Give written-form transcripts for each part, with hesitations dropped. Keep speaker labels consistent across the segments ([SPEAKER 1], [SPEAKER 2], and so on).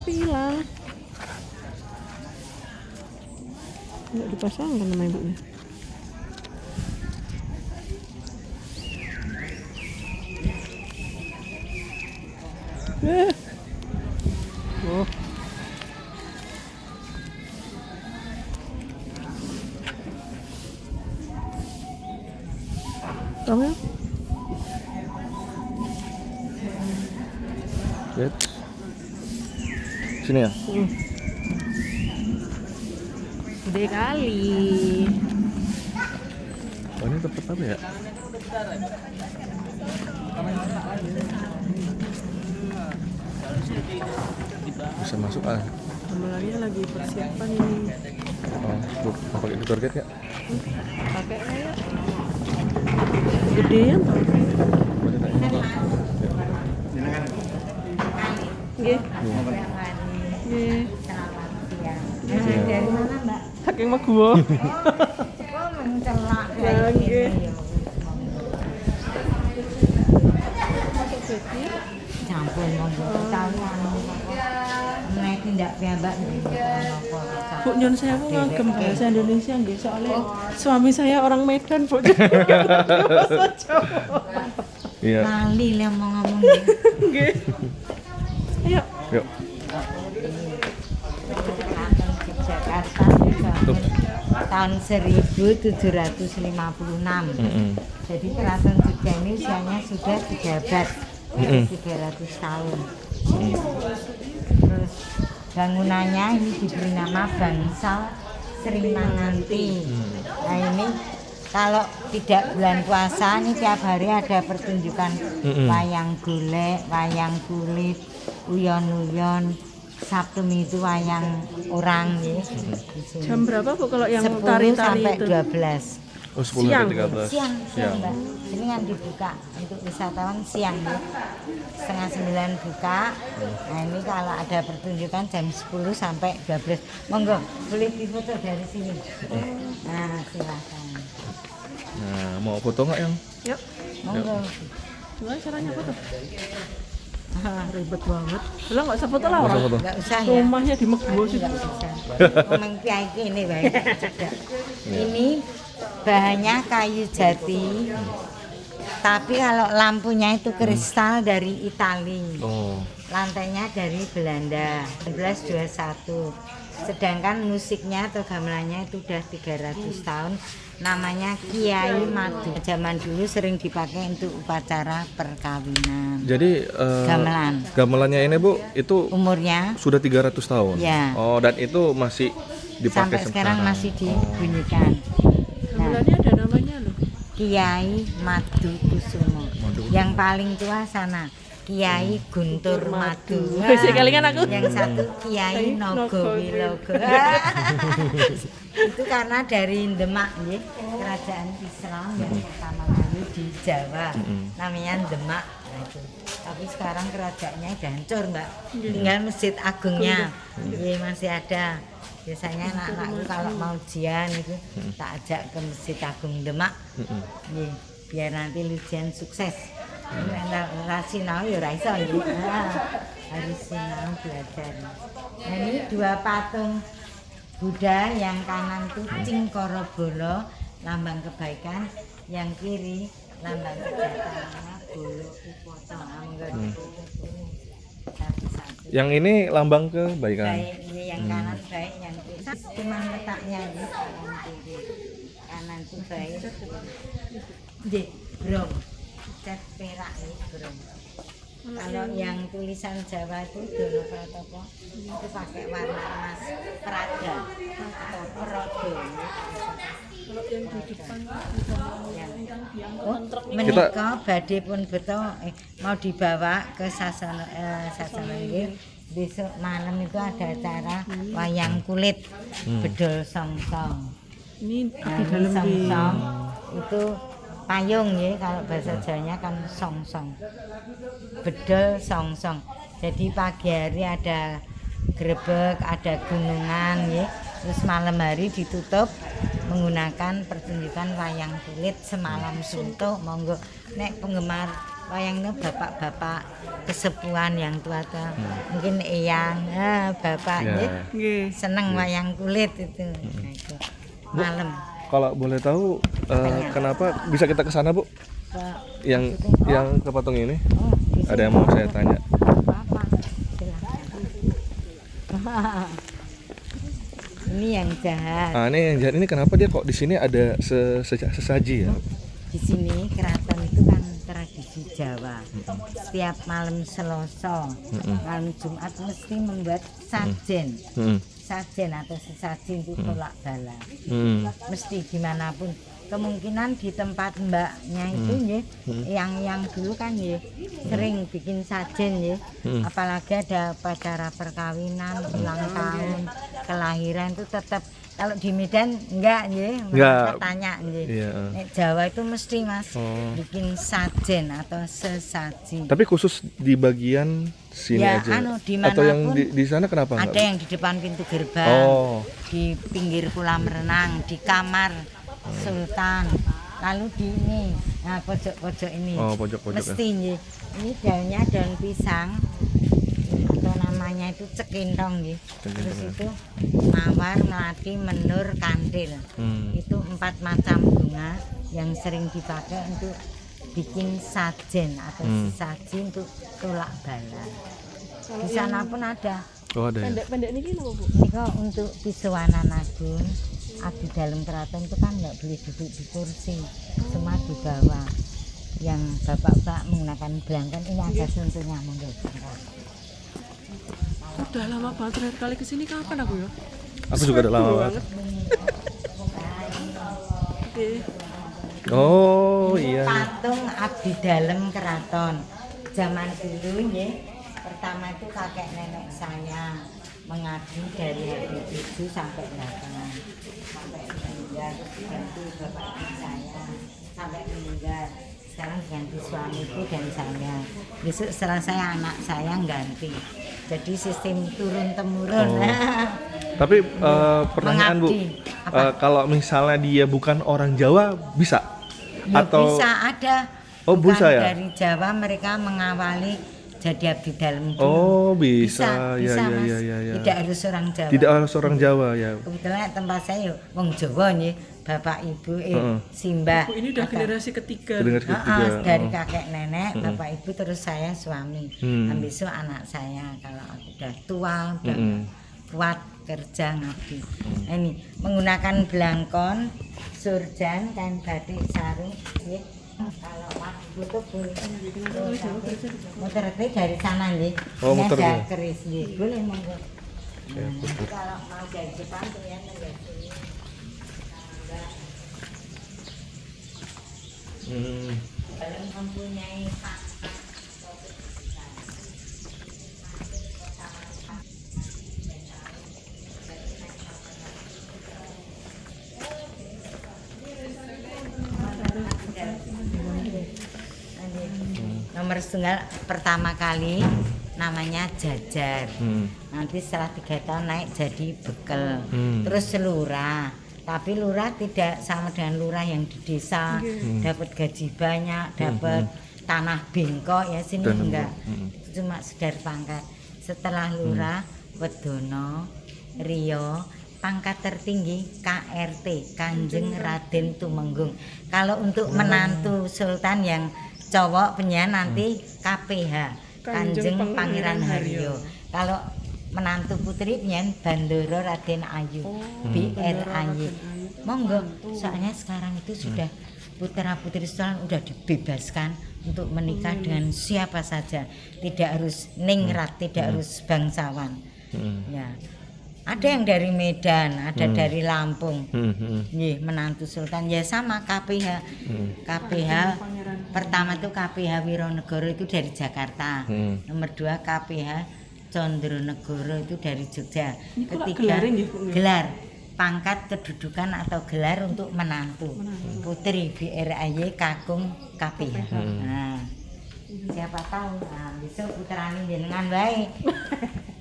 [SPEAKER 1] Pila. Nggak dipasangkan sama ibunya. Oh. Kamu?
[SPEAKER 2] Lihat. Sini ya?
[SPEAKER 1] Gede kali.
[SPEAKER 2] Oh, ini tempat apa ya? Bisa masuk ah.
[SPEAKER 1] Gamelannya lagi persiapan ini.
[SPEAKER 2] Oh, mau pakai di target ya?
[SPEAKER 1] Pakai kayak gedean tau.
[SPEAKER 2] Boleh tak ini?
[SPEAKER 1] Nggih. Nggih.
[SPEAKER 3] Dari mana Mbak?
[SPEAKER 1] Saking Meguwo.
[SPEAKER 3] Oh, mencelak
[SPEAKER 1] Ya, nggih.
[SPEAKER 3] Campur monggo kalian. Nek tindak piyambak
[SPEAKER 1] Bu nyun sewu ngagem bahasa Indonesia nggih soalnya suami saya orang Medan, Bu.
[SPEAKER 2] Iya.
[SPEAKER 3] lali le ngomong
[SPEAKER 1] Nggih. Ayo.
[SPEAKER 2] Yuk.
[SPEAKER 3] Jakarta tahun 1756. Jadi Keraton Jogja ini usianya sudah 3 abad, 300 tahun. Terus bangunannya ini diberi nama Bangsal Srimanganti. Nah ini kalau tidak bulan puasa ini tiap hari ada pertunjukan wayang golek, wayang kulit, uyon-uyon. Sabtu itu wayang orang ya.
[SPEAKER 1] Jam berapa Bu kalau yang
[SPEAKER 3] 10
[SPEAKER 1] tari-tari
[SPEAKER 3] sampai
[SPEAKER 1] itu?
[SPEAKER 3] 12.
[SPEAKER 2] Oh, 10
[SPEAKER 1] Siang.
[SPEAKER 2] sampai 13.
[SPEAKER 3] Siang Mbak. Ini kan dibuka untuk wisatawan siang ya. Setengah 9 buka. Nah ini kalau ada pertunjukan jam 10 sampai 12. Monggo boleh difoto dari sini. Nah silakan.
[SPEAKER 2] Nah, mau foto nggak yang?
[SPEAKER 1] Yuk.
[SPEAKER 3] Monggo.
[SPEAKER 1] Gimana caranya foto? Ribet banget. Lah nggak usah foto lah
[SPEAKER 2] Mau
[SPEAKER 1] orang.
[SPEAKER 2] foto?
[SPEAKER 3] Enggak usah ya.
[SPEAKER 1] Rumahnya di Meguwo sih.
[SPEAKER 3] Enggak usah. Ngomong piye ini baik. Ini bahannya kayu jati. Tapi kalau lampunya itu kristal dari Itali.
[SPEAKER 2] Oh.
[SPEAKER 3] Lantainya dari Belanda 1921. Sedangkan musiknya atau gamelannya itu udah 300 tahun. Namanya Kiai Madu. Zaman dulu sering dipakai untuk upacara perkawinan.
[SPEAKER 2] Jadi
[SPEAKER 3] Gamelan.
[SPEAKER 2] gamelannya ini Bu, itu
[SPEAKER 3] Umurnya
[SPEAKER 2] sudah 300 tahun.
[SPEAKER 3] Ya.
[SPEAKER 2] Oh, dan itu masih dipakai
[SPEAKER 3] sampai sekarang masih dibunyikan. Nah,
[SPEAKER 1] Gamelannya ada namanya loh.
[SPEAKER 3] Kiai Madu Kusumo. Yang paling tua sana Kiai Guntur Madu.
[SPEAKER 1] Sekali kan aku.
[SPEAKER 3] Yang satu Kiai Nogo Wilogo. Itu karena dari Demak ya, kerajaan Islam yang pertama kali di Jawa. Namanya Demak. Nah, itu. Tapi sekarang kerajaannya udah hancur, Mbak. Tinggal Masjid Agungnya. Iya, masih ada. Biasanya anak-anakku kalau mau ujian itu tak ajak ke Masjid Agung Demak. Iya, biar nanti ujian sukses. Sinau ya ora iso nggih. Harus sinau belajar. Nah, ini 2 patung Buddha, yang kanan itu Cingkorobolo, lambang kebaikan, yang kiri lambang kejahatan, Bolo Upoto. Satu-satu.
[SPEAKER 2] Yang ini lambang kebaikan.
[SPEAKER 3] Baik, ini yang kanan baik, yang kiri cuma letaknya ini kanan kiri. Kanan itu baik. Nggih, Bro. Cat perak nih, Bro. Kalau yang tulisan Jawa itu Dono Pratopo itu pakai warna emas Prada atau Prodo.
[SPEAKER 1] Kalau yang di depan
[SPEAKER 3] Oh, menika badhe pun beto mau dibawa ke Sasana nggih. Besok malam itu ada acara wayang kulit bedol songsong.
[SPEAKER 1] ini
[SPEAKER 3] Nah,
[SPEAKER 1] di dalam di
[SPEAKER 3] songsong itu payung ya, kalau bahasa Jawanya kan songsong. Bedol songsong. Jadi pagi hari ada grebek, ada gunungan ya. Terus malam hari ditutup menggunakan pertunjukan wayang kulit semalam suntuk. Monggo nek penggemar wayang itu bapak-bapak kesepuhan yang tua-tua. Mungkin eyang, bapak
[SPEAKER 2] Ya.
[SPEAKER 1] Nggih.
[SPEAKER 3] seneng wayang kulit itu. Nah, itu. Malam.
[SPEAKER 2] Kalau boleh tahu kenapa bisa kita ke sana, Bu?
[SPEAKER 3] Pak,
[SPEAKER 2] Yang ke patung ini?
[SPEAKER 3] oh, di
[SPEAKER 2] Ada yang mau saya tanya.
[SPEAKER 3] apa? Silakan. Ini yang jahat.
[SPEAKER 2] Ah, ini yang jahat ini kenapa dia kok di sini ada sesaji ya?
[SPEAKER 3] Di sini keraton itu kan tradisi Jawa. Setiap malam Selasa, malam Jumat mesti membuat sajen.
[SPEAKER 2] Hmm.
[SPEAKER 3] Sajen atau sesaji itu tolak bala.
[SPEAKER 2] Hmm.
[SPEAKER 3] Mesti dimanapun. Kemungkinan di tempat mbaknya itu ya, yang dulu kan ya sering bikin sajen ya. Apalagi ada acara perkawinan, ulang tahun, kelahiran itu tetap. Kalau di Medan enggak ya,
[SPEAKER 2] Enggak.
[SPEAKER 3] tanya ya.
[SPEAKER 2] Iya.
[SPEAKER 3] Nek Jawa itu mesti Mas
[SPEAKER 2] Oh.
[SPEAKER 3] bikin sajen atau sesaji.
[SPEAKER 2] Tapi khusus di bagian sini
[SPEAKER 3] Ya,
[SPEAKER 2] aja.
[SPEAKER 3] dimanapun
[SPEAKER 2] Atau yang di sana kenapa
[SPEAKER 3] ada
[SPEAKER 2] enggak?
[SPEAKER 3] yang di depan pintu gerbang,
[SPEAKER 2] Oh.
[SPEAKER 3] di pinggir kolam renang, di kamar Sultan, lalu di ini, nah pojok-pojok ini.
[SPEAKER 2] Oh, pojok-pojok ya.
[SPEAKER 3] Mesti nggih. Ini daunnya daun pisang, atau namanya itu cekintong nggih. Terus itu mawar, melati, menur, kantil. Itu 4 macam bunga yang sering dipakai untuk bikin sajen atau sesaji untuk tolak bala. Di sana pun ada.
[SPEAKER 2] Oh, ada ya.
[SPEAKER 1] Pendek-pendek niki napa, Bu?
[SPEAKER 3] Ini kok untuk Pisuwanan Agung, abdi dalam keraton itu kan nggak boleh duduk di kursi, semua di bawah. Yang bapak-bapak menggunakan belangkan ini ada contohnya monggo.
[SPEAKER 1] Udah lama banget terakhir kali kesini kapan aku ya?
[SPEAKER 2] Aku juga udah lama banget.
[SPEAKER 1] Oke.
[SPEAKER 2] Oh, iya.
[SPEAKER 3] Patung abdi dalam keraton. Zaman dulu ya, pertama itu kakek nenek saya mengabdi dari hari 7 sampai 8 sampai meninggal, ganti bapak ibu saya sampai meninggal. Sekarang ganti suamiku dan saya. Besok setelah saya anak saya ganti. Jadi sistem turun temurun.
[SPEAKER 2] Tapi pertanyaan Bu,
[SPEAKER 3] Mengabdi. Apa?
[SPEAKER 2] kalau misalnya dia bukan orang Jawa bisa?
[SPEAKER 3] Ya,
[SPEAKER 2] Atau
[SPEAKER 3] bisa ada.
[SPEAKER 2] Oh,
[SPEAKER 3] Bukan
[SPEAKER 2] bisa ya?
[SPEAKER 3] dari Jawa mereka mengawali jadi abdi dalam dulu.
[SPEAKER 2] Oh, bisa.
[SPEAKER 3] Bisa,
[SPEAKER 2] Ya, ya,
[SPEAKER 3] Mas.
[SPEAKER 2] ya, ya, ya.
[SPEAKER 3] Tidak harus orang Jawa.
[SPEAKER 2] Tidak harus orang Jawa ya.
[SPEAKER 3] Kebetulan tempat saya wong Jawa nih, bapak ibu simbah.
[SPEAKER 1] Bu, ini udah
[SPEAKER 3] Atau-
[SPEAKER 1] generasi ketiga.
[SPEAKER 2] Kedengar ketiga.
[SPEAKER 3] dari kakek nenek, bapak ibu terus saya suami. Dan besok anak saya kalau aku udah tua, udah kuat kerja ngabdi. Nah, ini menggunakan belangkon, surjan, kain batik sarung, ya. Kalau waktu itu boleh muter dari sana nih.
[SPEAKER 2] Oh,
[SPEAKER 3] Ini
[SPEAKER 2] muter
[SPEAKER 3] ada
[SPEAKER 2] ya.
[SPEAKER 3] keris nih, boleh monggo. Nanti kalau mau dari depan tuh ya dari sini. Belum mempunyai pangkat. Nomor setunggal pertama kali namanya jajar. Nanti setelah 3 tahun naik jadi bekel. Terus lurah. Tapi lurah tidak sama dengan lurah yang di desa, dapat gaji banyak, dapat tanah bengkok ya, sini enggak. Itu cuma sekedar pangkat. Setelah lurah, Wedono, Rio, pangkat tertinggi KRT, Kanjeng Raden Tumenggung. Kalau untuk menantu sultan yang cowok penyan nanti KPH, Kanjeng Pangeran Haryo. Kalau menantu putri penyan Bandoro Raden Ayu, BRAY. Monggo, soalnya sekarang itu sudah putra putri sultan udah dibebaskan untuk menikah dengan siapa saja, tidak harus ningrat, tidak harus bangsawan. Ya. Ada yang dari Medan, ada dari Lampung. Nih, menantu sultan ya sama KPH. KPH pertama itu KPH Wironegoro itu dari Jakarta. Nomor 2 KPH Condronegoro itu dari Jogja. Ketiga gelar pangkat kedudukan atau gelar untuk menantu. Putri BRAY kakung KPH. Nah, siapa tahu nah, besok putrane jenengan baik.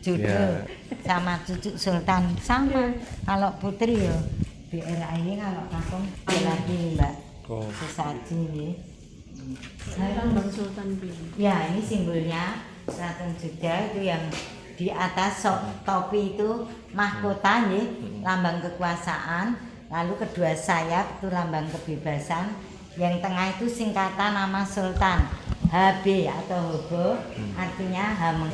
[SPEAKER 3] Jodoh sama cucu sultan sama. Kalau putri yo BRAY, kalau kakung lagi Mbak. Sesaji nggih.
[SPEAKER 1] Lambang Sultan Pilih.
[SPEAKER 3] Ya, ini simbolnya Keraton Jogja itu yang di atas topi itu mahkota nih, lambang kekuasaan. Lalu kedua sayap itu lambang kebebasan. Yang tengah itu singkatan nama Sultan. HB atau Hobo, artinya Hameng.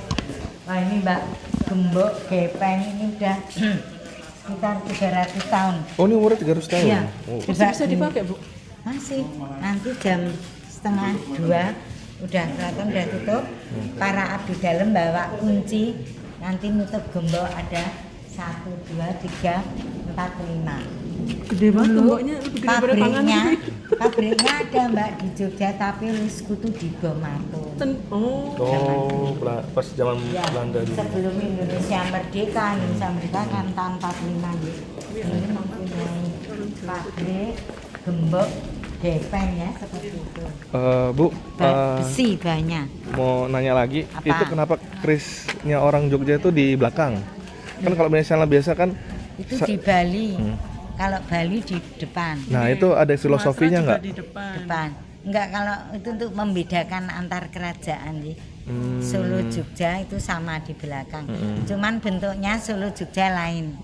[SPEAKER 3] Wah ini Mbak Gembok Gepeng ini udah sekitar 300 tahun.
[SPEAKER 2] Oh ini umurnya 300 tahun?
[SPEAKER 3] Iya.
[SPEAKER 2] Oh.
[SPEAKER 1] Masih bisa dipakai, Bu?
[SPEAKER 3] Masih. Nanti jam 1:30 udah keraton udah tutup. Para abdi dalam bawa kunci. Nanti nutup gembok ada 1, 2, 3, 4, 5.
[SPEAKER 1] Gede banget gemboknya, lebih gede daripada tangan.
[SPEAKER 3] Pabriknya ada Mbak di Jogja tapi Sekutu di Bomato.
[SPEAKER 2] Oh, pas zaman
[SPEAKER 3] Ya,
[SPEAKER 2] Belanda dulu.
[SPEAKER 3] sebelum Indonesia merdeka kan tahun 45 gitu. Ini mempunyai pabrik gembok gepeng ya seperti itu.
[SPEAKER 2] Bu,
[SPEAKER 3] Besi banyak.
[SPEAKER 2] mau nanya lagi,
[SPEAKER 3] Apa?
[SPEAKER 2] itu kenapa kerisnya orang Jogja itu di belakang? Kan kalau misalnya biasa kan
[SPEAKER 3] Itu di Bali. Kalau Bali di depan.
[SPEAKER 2] Nah, itu ada filosofinya nggak?
[SPEAKER 1] Di depan.
[SPEAKER 3] Depan. Enggak, kalau itu untuk membedakan antar kerajaan sih. Solo Jogja itu sama di belakang. Cuman bentuknya Solo Jogja lain.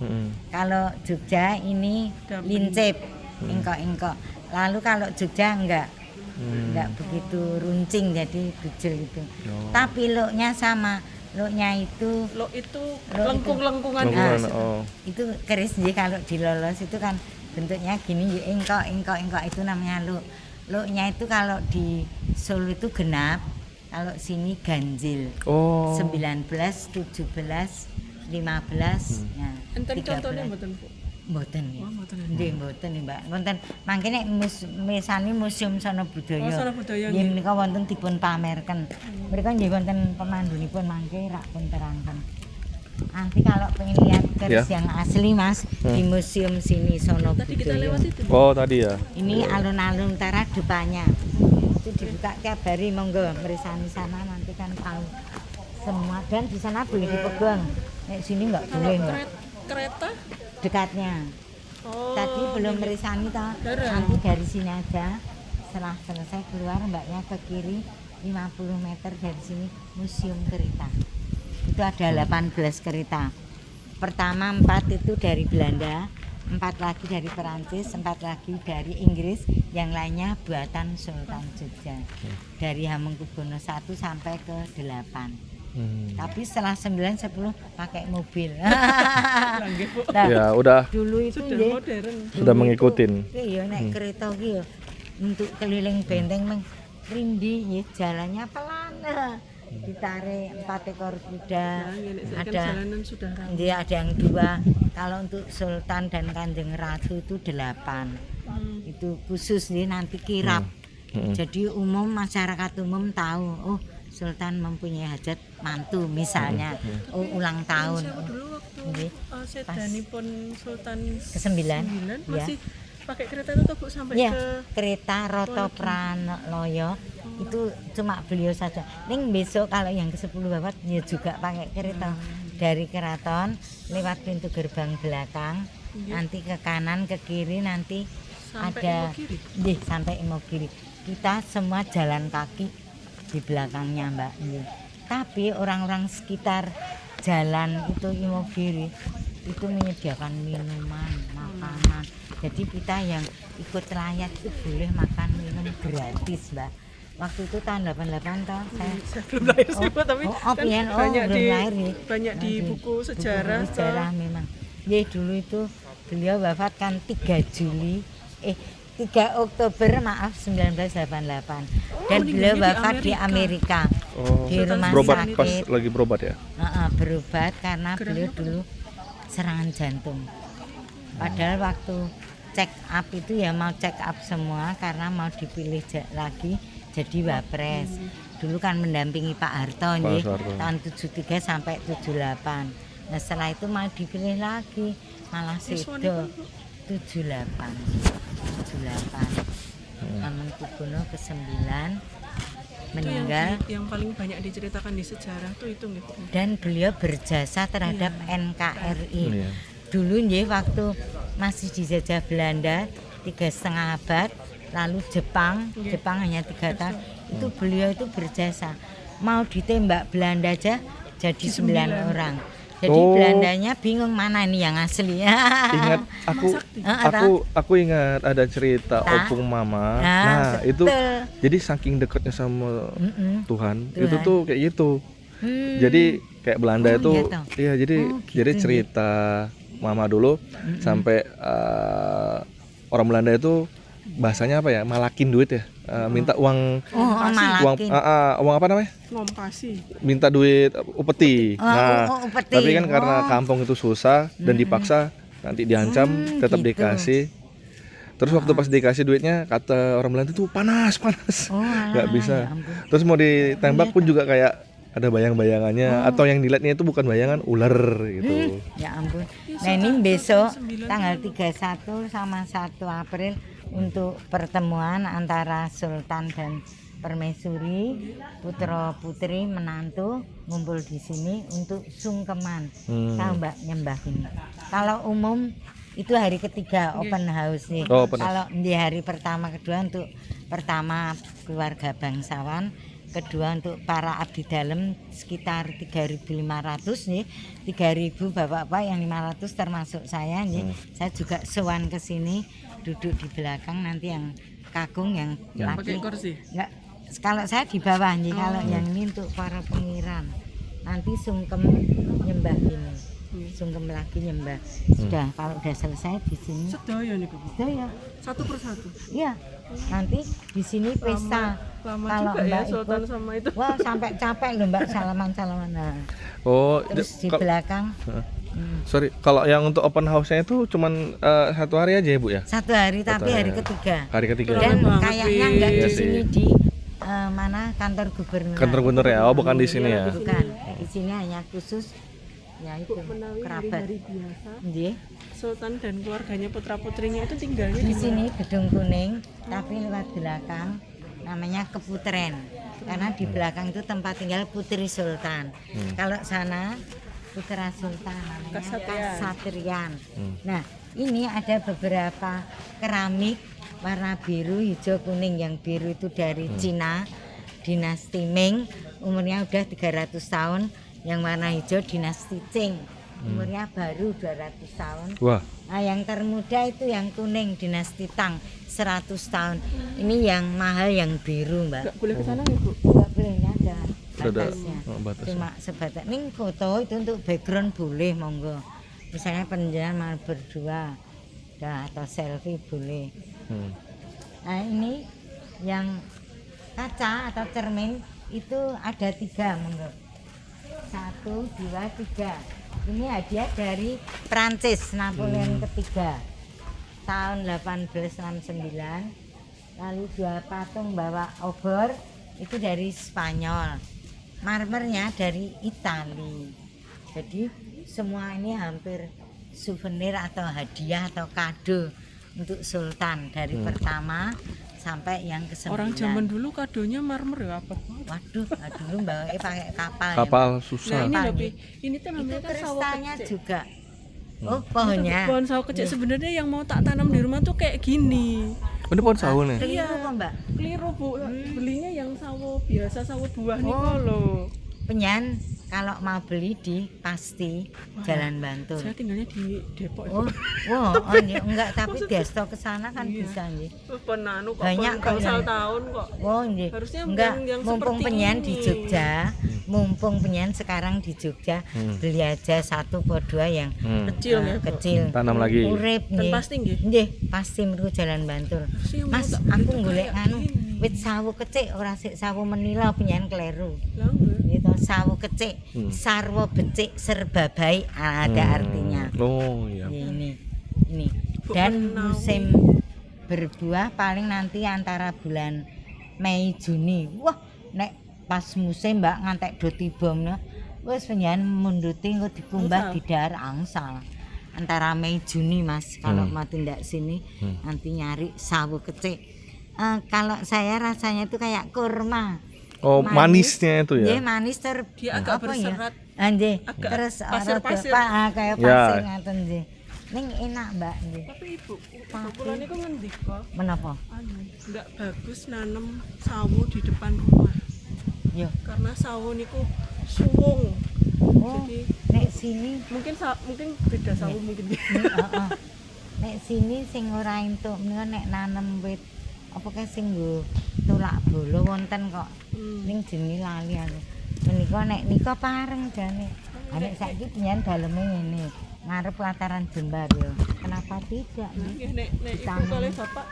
[SPEAKER 3] Kalau Jogja ini lincip, engkok-engkok. Lalu kalau Jogja enggak begitu runcing jadi bujel gitu. Tapi looknya sama. Looknya itu
[SPEAKER 1] lengkung-lengkungan.
[SPEAKER 3] Itu keris jadi kalau dilolos itu kan bentuknya gini ya engkok itu namanya look. Looknya itu kalau di Solo itu genap, kalau sini ganjil. 19, 17, 15, ya.
[SPEAKER 1] Enten
[SPEAKER 3] 13.
[SPEAKER 1] contohnya mboten, Bu?
[SPEAKER 3] Mboten.
[SPEAKER 1] Oh, mboten.
[SPEAKER 3] Nggih mboten Mbak. Wonten mangkene misani Museum Sono Budaya.
[SPEAKER 1] Oh, Sono Budaya,
[SPEAKER 3] Nggih menika wonten dipun pamerken. Mrika nggih wonten pemandunipun mangke rak pun terangken. Nanti kalau pengen lihat keris yang asli Mas di Museum sini Sono
[SPEAKER 1] Tadi kita
[SPEAKER 3] Budaya.
[SPEAKER 1] lewat itu.
[SPEAKER 2] Oh, tadi ya.
[SPEAKER 3] Ini alun-alun utara depannya. Itu dibuka tiap hari monggo merisani sana nanti kan tahu semua dan di sana boleh dipegang. Nek sini enggak boleh Mbak.
[SPEAKER 1] Kereta?
[SPEAKER 3] Dekatnya.
[SPEAKER 1] Oh.
[SPEAKER 3] Tadi belum merisani toh. Nanti dari sini aja. Setelah selesai keluar mbaknya ke kiri 50 meter dari sini Museum Kereta. Itu ada 18 kereta. Pertama 4 itu dari Belanda, 4 lagi dari Perancis, 4 lagi dari Inggris, yang lainnya buatan Sultan Jogja. Dari Hamengkubuwono 1 sampai ke 8. Tapi setelah 9, 10 pakai mobil. Nah,
[SPEAKER 2] Ya, udah
[SPEAKER 3] dulu itu
[SPEAKER 1] Sudah
[SPEAKER 3] nggih,
[SPEAKER 1] modern.
[SPEAKER 2] sudah mengikutin.
[SPEAKER 3] Iya naik kereta iki ya untuk keliling benteng meng rindi nggih jalannya pelan. Ditarik 4 ekor kuda. Ada
[SPEAKER 1] Jalanan sudah ramai.
[SPEAKER 3] dia ada yang 2. Kalau untuk Sultan dan Kanjeng Ratu itu 8. Itu khusus nih nanti kirap. Jadi umum masyarakat umum tahu, oh Sultan mempunyai hajat mantu misalnya, oh ulang tahun.
[SPEAKER 1] Saya dulu waktu sedanipun Sultan
[SPEAKER 3] ke-9
[SPEAKER 1] masih pakai kereta itu Bu sampai
[SPEAKER 3] ya,
[SPEAKER 1] ke
[SPEAKER 3] kereta Roto Pranoyo itu cuma beliau saja. Ning besok kalau yang ke-10 Bapak ya juga pakai kereta dari keraton lewat pintu gerbang belakang, nanti ke kanan ke kiri nanti
[SPEAKER 1] sampai
[SPEAKER 3] ada
[SPEAKER 1] Imogiri.
[SPEAKER 3] nggih sampai Imogiri. Kita semua jalan kaki di belakangnya Mbak. Tapi orang-orang sekitar jalan itu Imogiri itu menyediakan minuman, makanan. Jadi kita yang ikut rakyat itu boleh makan minum gratis Mbak. Waktu itu tahun 88 toh saya
[SPEAKER 1] belum lahir sih Bu, tapi kan banyak
[SPEAKER 3] belum
[SPEAKER 1] di
[SPEAKER 3] lahir nih.
[SPEAKER 1] banyak di buku sejarah.
[SPEAKER 3] Buku sejarah memang. Dulu itu beliau wafat kan 3 Oktober 1988 dan beliau wafat di Amerika di rumah
[SPEAKER 2] Berobat pas
[SPEAKER 3] sakit.
[SPEAKER 2] lagi berobat ya.
[SPEAKER 3] Berobat karena beliau dulu serangan jantung. Padahal waktu check up itu ya mau check up semua karena mau dipilih lagi jadi wapres. Dulu kan mendampingi Pak Harto nggih tahun 73 sampai 78. Nah setelah itu mau dipilih lagi malah sedo 78. Hamengkubuwono ke-9 meninggal
[SPEAKER 1] yang paling banyak diceritakan di sejarah tuh itu gitu.
[SPEAKER 3] Dan beliau berjasa terhadap NKRI. Dulu nggih waktu masih dijajah Belanda 3,5 abad lalu Jepang hanya 3 tahun. Itu beliau itu berjasa. Mau ditembak Belanda aja jadi 9 orang. Jadi Belandanya bingung mana ini yang asli.
[SPEAKER 2] Ingat aku ingat ada cerita opung mama. Nah, itu jadi saking dekatnya sama Tuhan, itu tuh kayak gitu. Jadi kayak Belanda itu iya jadi cerita mama dulu sampai orang Belanda itu bahasanya apa ya? Malakin duit ya. Minta uang uang apa namanya?
[SPEAKER 1] Ngompasi.
[SPEAKER 2] Minta duit upeti.
[SPEAKER 3] Upeti.
[SPEAKER 2] Tapi kan karena kampung itu susah dan dipaksa nanti diancam tetap
[SPEAKER 3] gitu.
[SPEAKER 2] dikasih. Terus waktu pas dikasih duitnya kata orang Belanda tuh panas. Nggak bisa. Terus mau ditembak pun juga kayak ada bayang-bayangannya atau yang dilihatnya itu bukan bayangan ular gitu.
[SPEAKER 3] Ya ampun. Nah ini besok tanggal 31 sama 1 April untuk pertemuan antara Sultan dan Permaisuri, putra putri menantu ngumpul di sini untuk sungkeman. Tahu Mbak nyembah ini. Kalau umum itu hari ketiga open house nih. Kalau di hari pertama kedua untuk pertama keluarga bangsawan, kedua untuk para abdi dalam sekitar 3.500 nih, 3.000 bapak-bapak, yang 500 termasuk saya nih. Saya juga sowan ke sini duduk di belakang, nanti yang kakung yang laki.
[SPEAKER 1] Pakai kursi.
[SPEAKER 3] Enggak, kalau saya di bawah nih, kalau yang ini untuk para pengiran. Nanti sungkem nyembah ini. Sungkem lagi nyembah. Sudah, kalau udah selesai di sini.
[SPEAKER 1] Sedaya nih Bu.
[SPEAKER 3] Sedaya.
[SPEAKER 1] Satu persatu.
[SPEAKER 3] Iya. Nanti di sini pesta.
[SPEAKER 1] Lama
[SPEAKER 3] Kalau
[SPEAKER 1] juga
[SPEAKER 3] Mbak
[SPEAKER 1] ya Sultan
[SPEAKER 3] ikut,
[SPEAKER 1] sama itu.
[SPEAKER 3] wah sampai capek loh Mbak salaman-salaman. Nah,
[SPEAKER 2] Oh,
[SPEAKER 3] terus di belakang.
[SPEAKER 2] Sorry, kalau yang untuk open house-nya itu cuman 1 hari aja ya Bu ya?
[SPEAKER 3] 1 hari, tapi hari ketiga.
[SPEAKER 2] Hari ketiga.
[SPEAKER 3] Dan
[SPEAKER 1] Banget,
[SPEAKER 3] kayaknya enggak di
[SPEAKER 2] Iya
[SPEAKER 3] sini
[SPEAKER 2] sih.
[SPEAKER 3] di mana kantor gubernur.
[SPEAKER 2] Kantor gubernur ya? Oh, bukan di sini ya?
[SPEAKER 3] Bukan. Di sini hanya khusus ya itu kerabat.
[SPEAKER 1] Hari biasa.
[SPEAKER 3] Nggih.
[SPEAKER 1] Sultan dan keluarganya putra putrinya itu tinggalnya
[SPEAKER 3] Di sini gedung kuning, tapi lewat belakang namanya Keputren. Karena di belakang itu tempat tinggal Putri Sultan. Kalau sana putra Sultan namanya Kasatriyan. Nah, ini ada beberapa keramik warna biru, hijau, kuning. Yang biru itu dari Cina, dinasti Ming, umurnya udah 300 tahun. Yang warna hijau dinasti Qing, umurnya baru 200 tahun.
[SPEAKER 2] Wah.
[SPEAKER 3] Nah, yang termuda itu yang kuning dinasti Tang, 100 tahun. Ini yang mahal yang biru, Mbak.
[SPEAKER 1] Enggak boleh ke sana ya Bu?
[SPEAKER 3] Enggak boleh, ini ada batasnya.
[SPEAKER 2] batas.
[SPEAKER 3] Cuma sebatas. Ini foto itu untuk background boleh, monggo. Misalnya penjenengan mau berdua, atau selfie boleh. Nah, ini yang kaca atau cermin itu ada 3, monggo. 1, 2, 3. Ini hadiah dari Prancis, Napoleon ketiga tahun 1869. Lalu 2 patung bawa obor itu dari Spanyol, marmernya dari Itali. Jadi semua ini hampir souvenir atau hadiah atau kado untuk Sultan dari pertama sampai yang ke-9.
[SPEAKER 1] Orang zaman dulu kadonya marmer ya apa?
[SPEAKER 3] Waduh, dulu bawa pakai kapal.
[SPEAKER 2] Kapal
[SPEAKER 3] ya,
[SPEAKER 2] susah.
[SPEAKER 1] Nah,
[SPEAKER 3] Mbak.
[SPEAKER 1] ini tuh
[SPEAKER 3] Itu
[SPEAKER 1] namanya kan sawo
[SPEAKER 3] kristalnya
[SPEAKER 1] kecek.
[SPEAKER 3] juga. Oh, pohonnya.
[SPEAKER 1] Pohon sawo kecek sebenarnya yang mau tak tanam di rumah tuh kayak gini.
[SPEAKER 2] Ini pohon sawo nih.
[SPEAKER 3] Keliru kok, Mbak.
[SPEAKER 1] Keliru Bu, belinya yang sawo biasa, sawo buah nih loh.
[SPEAKER 3] Penyan kalau mau beli di Pasti Jalan Bantul.
[SPEAKER 1] Saya tinggalnya di Depok.
[SPEAKER 3] Oh, enggak, tapi dia ke sana kan bisa nggih.
[SPEAKER 1] Penanu kok
[SPEAKER 3] Banyak kok
[SPEAKER 1] gangsal
[SPEAKER 3] yang-
[SPEAKER 1] tahun kok.
[SPEAKER 3] Oh, nggih.
[SPEAKER 1] Harusnya
[SPEAKER 3] Enggak,
[SPEAKER 1] yang
[SPEAKER 3] mumpung
[SPEAKER 1] seperti
[SPEAKER 3] penyan di
[SPEAKER 1] ini.
[SPEAKER 3] Jogja, mumpung penyan sekarang di Jogja, beli aja 1 atau 2 yang
[SPEAKER 1] Kecil ya, Bu.
[SPEAKER 3] kecil.
[SPEAKER 2] Tanam lagi.
[SPEAKER 3] Urip
[SPEAKER 1] Dan
[SPEAKER 3] nggih.
[SPEAKER 1] pasti nggih.
[SPEAKER 3] Nggih, pasti mriku Jalan Bantul.
[SPEAKER 1] Harusnya mau
[SPEAKER 3] Mas,
[SPEAKER 1] tak beli
[SPEAKER 3] aku
[SPEAKER 1] tuh
[SPEAKER 3] golek
[SPEAKER 1] kayak
[SPEAKER 3] anu
[SPEAKER 1] gini.
[SPEAKER 3] wit sawo kecik ora sik sawo menila penyan kleru.
[SPEAKER 1] Lah nggih.
[SPEAKER 3] Itu sawo kecik, sarwo becik serba baik ada artinya.
[SPEAKER 2] Oh iya.
[SPEAKER 3] Ini. Dan musim berbuah paling nanti antara bulan Mei Juni. Wah, nek pas musim Mbak ngantek do tiba meneh wis penyan munduti engko dikumbah didar angsal. Antara Mei Juni Mas kalau mau tindak sini nanti nyari sawo kecik. Kalau saya rasanya itu kayak kurma.
[SPEAKER 2] Oh, manisnya itu ya.
[SPEAKER 3] Nggih, manis
[SPEAKER 1] Dia agak
[SPEAKER 3] apa ya?
[SPEAKER 1] berserat.
[SPEAKER 3] Nggih.
[SPEAKER 1] Agak
[SPEAKER 3] Terus
[SPEAKER 1] pasir-pasir.
[SPEAKER 3] kayak
[SPEAKER 2] Ya.
[SPEAKER 3] pasir ngaten nggih. Ning enak Mbak nggih.
[SPEAKER 1] Tapi ibu kula niku ngendika,
[SPEAKER 3] Menapa?
[SPEAKER 1] enggak bagus nanem sawo di depan rumah.
[SPEAKER 3] Yo.
[SPEAKER 1] Karena sawo niku suwung.
[SPEAKER 3] Oh,
[SPEAKER 1] Jadi
[SPEAKER 3] nek sini
[SPEAKER 1] mungkin beda sawo mungkin.
[SPEAKER 3] heeh. Nek sini sing ora entuk menika nek nanem wit apa kae sing nggo tulak bolo wonten kok. Ning jenenge lali aku. Menika nek nika pareng jane. Nek saiki penyen daleme ngene. Ngarep lataran jembar yo. Kenapa tidak?
[SPEAKER 1] Nggih nek ibu kali bapak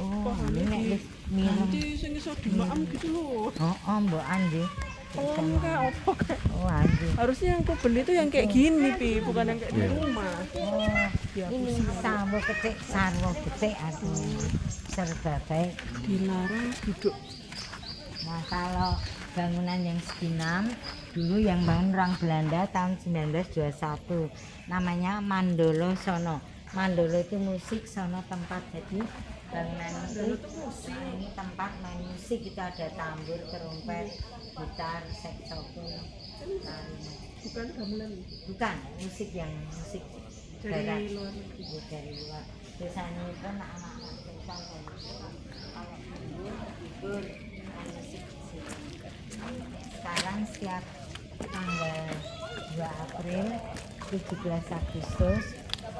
[SPEAKER 3] Oh, nek wis mireng.
[SPEAKER 1] nanti sing iso dimaem gitu loh.
[SPEAKER 3] Heeh, Mbok Andi.
[SPEAKER 1] Kayak apa kayak.
[SPEAKER 3] Oh, Andi.
[SPEAKER 1] Harusnya yang aku beli tuh yang kayak gini, Pi, bukan yang kayak di rumah.
[SPEAKER 3] Oh, ini sawo kecik, sarwo kecik aku. Serba baik.
[SPEAKER 1] Dilarang duduk.
[SPEAKER 3] Nah, kalau bangunan yang seginam dulu yang bangun orang Belanda tahun 1921 namanya Mandolo Sono. Mandolo itu musik, sono tempat, jadi bangunan itu ini tempat main musik, itu ada tambur, terumpet, gitar, saxophone,
[SPEAKER 1] Bukan gamelan.
[SPEAKER 3] bukan musik
[SPEAKER 1] Dari
[SPEAKER 3] barat.
[SPEAKER 1] luar negeri.
[SPEAKER 3] Ya, dari luar. Biasanya itu anak-anak sultan dari luar. Kalau hibur main musik di sini. Sekarang setiap tanggal 2 April, 17 Agustus,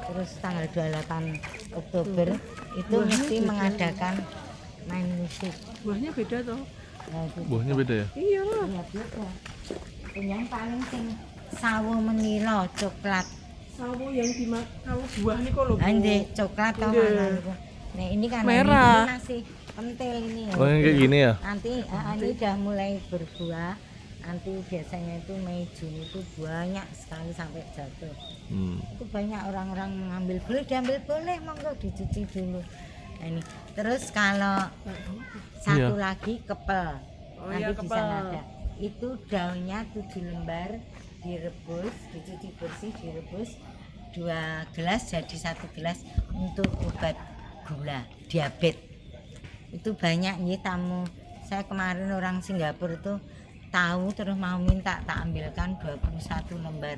[SPEAKER 3] terus tanggal 28 Oktober itu mesti mengadakan main musik.
[SPEAKER 1] Buahnya beda toh?
[SPEAKER 3] Nah, itu
[SPEAKER 2] Buahnya beda ya?
[SPEAKER 1] Iya lah.
[SPEAKER 3] iya beda. Yang paling sing sawo menilo coklat.
[SPEAKER 1] Sawo yang kalau buah nih kok lho. Bu.
[SPEAKER 3] Ande coklat tau
[SPEAKER 1] Iya.
[SPEAKER 3] mana itu. Nah ini kan
[SPEAKER 1] Merah.
[SPEAKER 3] ini masih pentil ini.
[SPEAKER 2] Oh yang kayak gini ya?
[SPEAKER 3] Nanti ini udah mulai berbuah. Nanti biasanya itu Mei Juni itu banyak sekali sampai jatuh. Itu banyak orang-orang mengambil, boleh diambil, boleh monggo dicuci dulu. Nah, ini terus kalau satu lagi kepel,
[SPEAKER 1] Oh
[SPEAKER 3] nanti
[SPEAKER 1] iya,
[SPEAKER 3] di
[SPEAKER 1] kepel.
[SPEAKER 3] sana ada. Itu daunnya 7 lembar direbus, dicuci bersih, direbus 2 gelas jadi 1 gelas untuk obat gula, diabetes. Itu banyak nih tamu. Saya kemarin orang Singapura tuh tahu terus mau minta tak ambilkan 21 lembar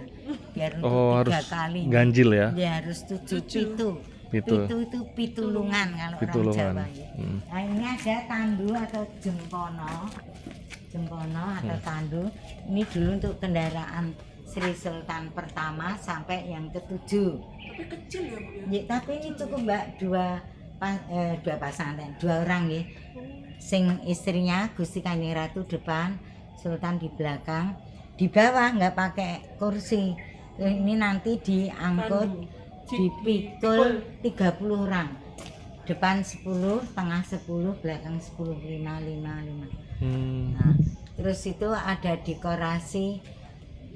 [SPEAKER 3] biar untuk 3 kali.
[SPEAKER 2] Ganjil ya?
[SPEAKER 3] Dia harus 7 pitu.
[SPEAKER 2] Pitu.
[SPEAKER 3] Pitu itu pitulungan kalau
[SPEAKER 2] Pitulungan.
[SPEAKER 3] orang Jawa ya. Nah ini ada tandu atau jempono. Jempono atau tandu. Ini dulu untuk kendaraan Sri Sultan pertama sampai yang ke-7.
[SPEAKER 1] Tapi kecil ya, Bu ya.
[SPEAKER 3] Ya, tapi ini cukup Mbak, dua pasangan, 2 orang ya. Sing istrinya Gusti Kanjeng Ratu depan, Sultan di belakang, di bawah nggak pakai kursi. Ini nanti diangkut, dipikul 30 orang. Depan 10, tengah 10, belakang 10, 5. Nah, terus itu ada dekorasi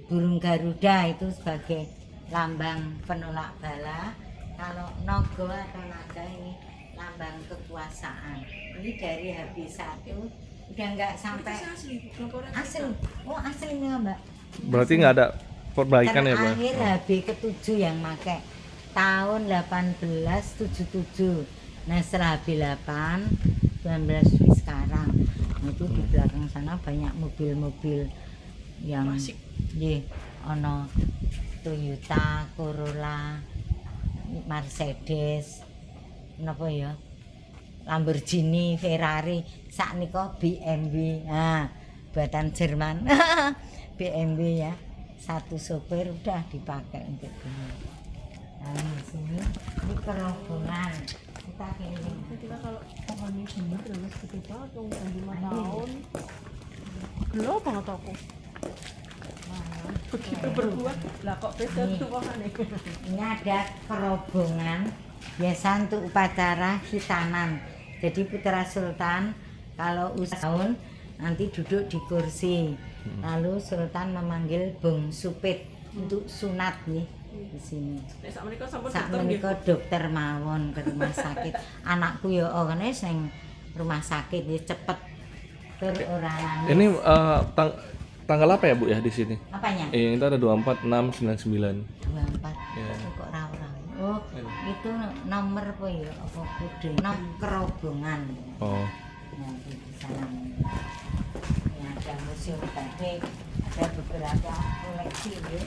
[SPEAKER 3] burung Garuda itu sebagai lambang penolak bala. Kalau nogo atau naga ini lambang kekuasaan. Ini dari HB1 udah nggak sampai asli. Oh aslinya Mbak.
[SPEAKER 2] Berarti nggak ada perbaikan ya Pak?
[SPEAKER 3] Terakhir HB ke-7 yang pakai tahun 1877. Nah setelah HB 8 19 sekarang. Nah, itu di belakang sana banyak mobil-mobil yang nggih ana Toyota, Corolla, Mercedes, napa ya? Lamborghini, Ferrari, saknika BMW. Nah, buatan Jerman. BMW ya. 1 sopir udah dipakai untuk ini. Nah, di sini ini kerobongan. Kita keliling.
[SPEAKER 1] Kita kalau pohonnya bener terus gede banget tuh 5 tahun. Gelo banget aku. Begitu berbuah, lah kok beda tuh pohonnya.
[SPEAKER 3] Ini ada kerobongan biasa untuk upacara khitanan. Jadi putra sultan kalau usia tahun nanti duduk di kursi. Lalu sultan memanggil Bung Supit untuk sunat nih di sini. Sak menika dokter mawon ke rumah sakit. Anakku ya orangnya sing rumah sakit ya cepet tur ora nangis.
[SPEAKER 2] Ini tanggal apa ya Bu ya di sini?
[SPEAKER 3] Apanya?
[SPEAKER 2] Itu ada 24, 6, 99.
[SPEAKER 3] 24.
[SPEAKER 2] Ya.
[SPEAKER 3] Kok ora-ora. Oh, itu nomor apa ya? Apa kode? Nomor kerobongan.
[SPEAKER 2] Oh.
[SPEAKER 3] Nah, di sana. Ini ada museum batik, ada beberapa koleksi ya.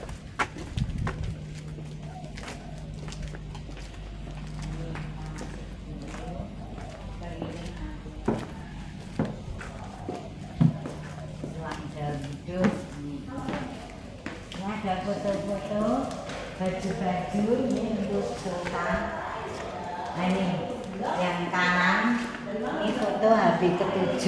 [SPEAKER 3] baju-baju ini untuk sultan. Nah ini yang kanan ini foto Habib ke-7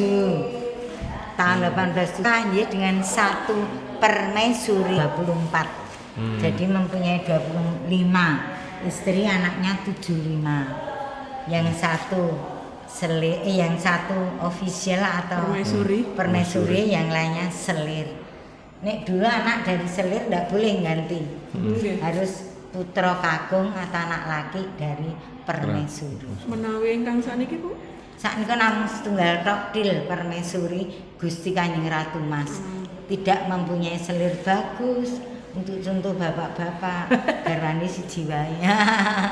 [SPEAKER 3] tahun 18 ya, dengan satu permaisuri 24. Jadi mempunyai 25 istri, anaknya 75. Yang satu yang satu official atau permaisuri, yang lainnya selir. Nek dulu anak dari selir ndak boleh ganti, harus putra kakung atau anak laki dari permaisuri.
[SPEAKER 1] Menawi ingkang sakniki Bu?
[SPEAKER 3] Sakniki namung setunggal tok dil permaisuri Gusti Kanjeng Ratu Mas. Tidak mempunyai selir bagus untuk contoh bapak-bapak, garwane siji wae.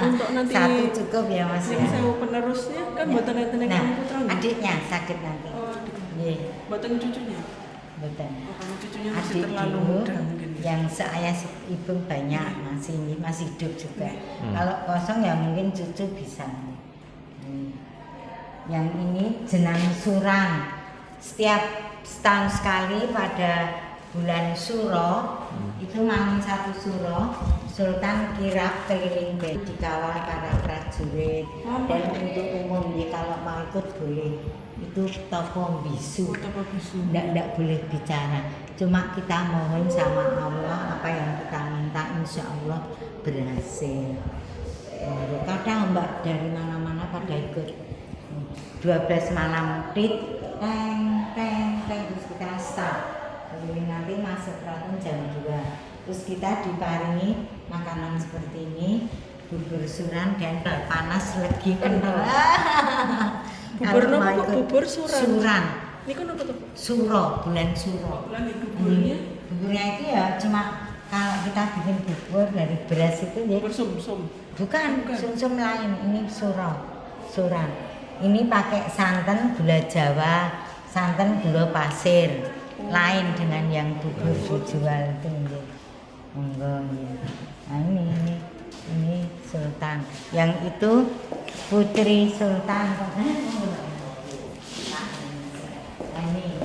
[SPEAKER 1] Untuk nanti
[SPEAKER 3] satu cukup ya Mas.
[SPEAKER 1] Yang sewu penerusnya kan mboten enten ingkang putra.
[SPEAKER 3] Adiknya sakit nanti. Nggih.
[SPEAKER 1] Mboten cucunya.
[SPEAKER 3] Mboten.
[SPEAKER 1] Kalau cucunya masih
[SPEAKER 3] Adik
[SPEAKER 1] terlalu
[SPEAKER 3] dulu,
[SPEAKER 1] muda mungkin.
[SPEAKER 3] yang seayah ibu banyak masih hidup juga. Kalau kosong ya mungkin cucu bisa. Yang ini jenang suran. Setiap setahun sekali pada bulan Suro itu malam satu Suro, Sultan kirap keliling dikawal para prajurit, dan untuk umum ya kalau mau ikut boleh. Itu toko bisu, ndak boleh bicara, cuma kita mohon sama Allah apa yang kita minta, insya Allah berhasil. Kadang mbak dari mana-mana pada ikut 12 malam tit teng terus kita start. Jadi nanti masuk keraton jam 2. Terus kita diparingi makanan seperti ini, bubur suran dan panas lagi kental.
[SPEAKER 1] Bubur nopo bubur suran?
[SPEAKER 3] Suran.
[SPEAKER 1] Ini kan apa tuh?
[SPEAKER 3] Suro, bulan Suro.
[SPEAKER 1] Buburnya?
[SPEAKER 3] Buburnya itu ya cuma kalau kita bikin bubur dari beras itu ya.
[SPEAKER 1] Bubur sum-sum.
[SPEAKER 3] Bukan. Sum-sum lain. Ini suro, suran. Ini pakai santan gula Jawa, santan gula pasir. Lain dengan yang bubur dijual itu ya. Monggo ya. Nah ini Sultan. Yang itu Putri Sultan. Nah, ini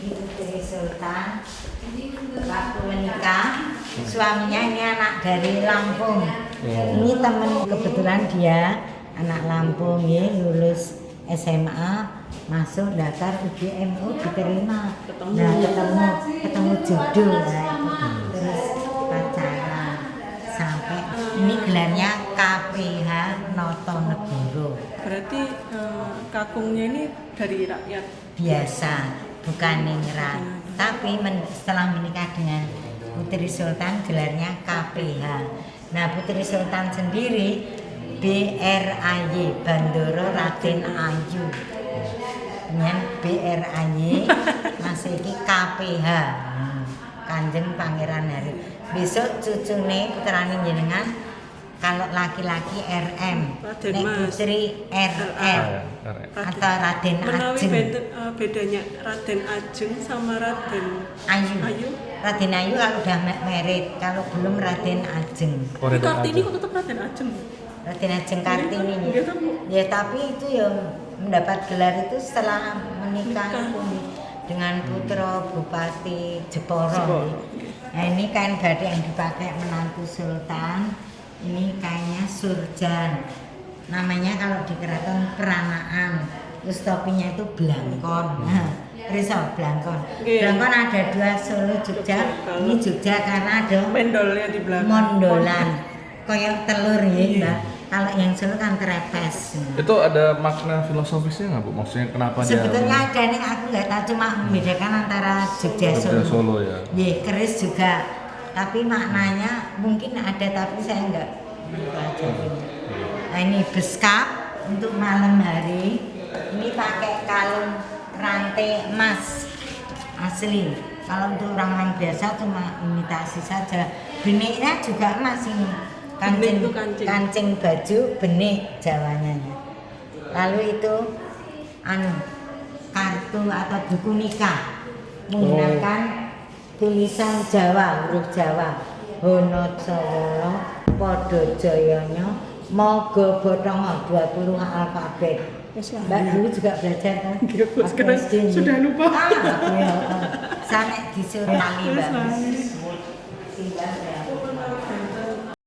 [SPEAKER 3] Putri Sultan. Waktu menikah, suaminya ini anak dari Lampung. Ini teman kebetulan dia anak Lampung ya, lulus SMA. Masuk daftar UGMU diterima. Nah ketemu jodoh terus pacaran sampai ini gelarnya KPH Notonegoro.
[SPEAKER 1] Berarti kakungnya ini dari rakyat
[SPEAKER 3] biasa, bukan ningrat. Tapi setelah menikah dengan Putri Sultan gelarnya KPH. Nah Putri Sultan sendiri BRAY, Bandoro Raden Ayu. Dengan BRAY masih ini KPH, Kanjeng Pangeran Haryo. Besok cucune putrane jenengan kalau laki-laki RM, nek putri RR atau Raden Ajeng.
[SPEAKER 1] Menawi bedanya Raden Ajeng sama Raden Ayu.
[SPEAKER 3] Raden Ayu kalau udah merit, kalau belum Raden Ajeng.
[SPEAKER 1] Kartini kok tetap Raden Ajeng?
[SPEAKER 3] Raden Ajeng Kartini ya, tapi itu ya mendapat gelar itu setelah menikah dengan putra Bupati Jeporo. Nah ini kain batik yang dipakai menantu Sultan, ini kainnya surjan, namanya kalau di keraton peranaan. Terus topinya itu blangkon. Risau blangkon. Blangkon ada 2, Solo Jogja. Ini Jogja karena ada
[SPEAKER 1] mendolnya di belakang.
[SPEAKER 3] Mondolan, koyok telur ya Mbak. Kalau yang Solo kan terepes.
[SPEAKER 2] Itu ada makna filosofisnya nggak Bu? Maksudnya kenapa dia?
[SPEAKER 3] Sebetulnya ada nih, aku nggak tahu, cuma membedakan antara Jogja Solo
[SPEAKER 2] ya.
[SPEAKER 3] Iya, keris juga. Tapi maknanya mungkin ada, tapi saya nggak pelajari. Nah ini beskap untuk malam hari. Ini pakai kalung rantai emas asli. Kalau untuk orang-orang biasa cuma imitasi saja. Benihnya juga emas ini. Kancing baju benih Jawanya. Lalu itu kartu atau buku nikah menggunakan tulisan Jawa, huruf Jawa. Hono Sawolo Podo Joyono Mogo Botongo 20 alfabet. Mbak dulu juga belajar kan?
[SPEAKER 1] Sekarang sudah lupa.
[SPEAKER 3] Sampai disuruh kali Mbak.